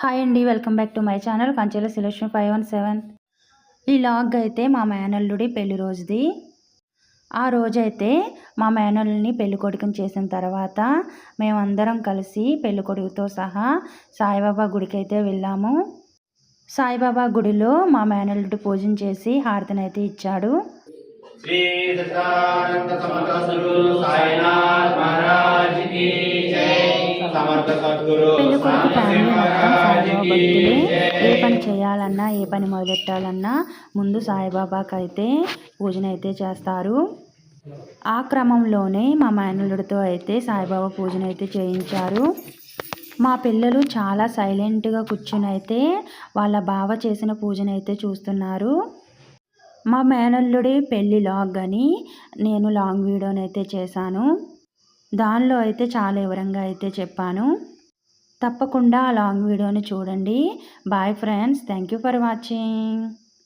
Hi అండి, welcome back to my channel Kanchela selection 517. ఈ log అయితే మా మేనల్లుడి పెళ్లి రోజుది. ఆ రోజైతే మా మేనల్లుని పెళ్ళికొడుకుని చేసిన తర్వాత మేమందరం కలిసి పెళ్ళికొడుకుతో సహా సాయిబాబా గుడికి అయితే వెళ్ళాము. సాయిబాబా గుడిలో మా మేనల్లుడి పూజన చేసి హారతినైతే ఇచ్చాడు. శ్రీ దశానంద సమర్థ గురు సాయినాథ్ మహారాజ్ కి జై. సమర్థ సద్గురు పెళ్ళికొడుకు ఫ్యామిలీ మొత్తం సాయిబాబా భక్తులే. ఏ పని చేయాలన్నా ఏ పని మొదలెట్టాలన్నా ముందు సాయిబాబాకి అయితే పూజనైతే చేస్తారు. ఆ క్రమంలోనే మా మేనల్లుడితో అయితే సాయిబాబా పూజనైతే చేయించారు. మా పిల్లలు చాలా సైలెంట్గా కూర్చుని అయితే వాళ్ళ బావ చేసిన పూజనైతే చూస్తున్నారు. మా మేనల్లుడి పెళ్ళి లాగ్ అని నేను లాంగ్ వీడియోనైతే చేశాను. దానిలో అయితే చాలా వివరంగా అయితే చెప్పాను. తప్పకుండా ఆ లాంగ్ వీడియోని చూడండి. Bye friends, thank you for watching.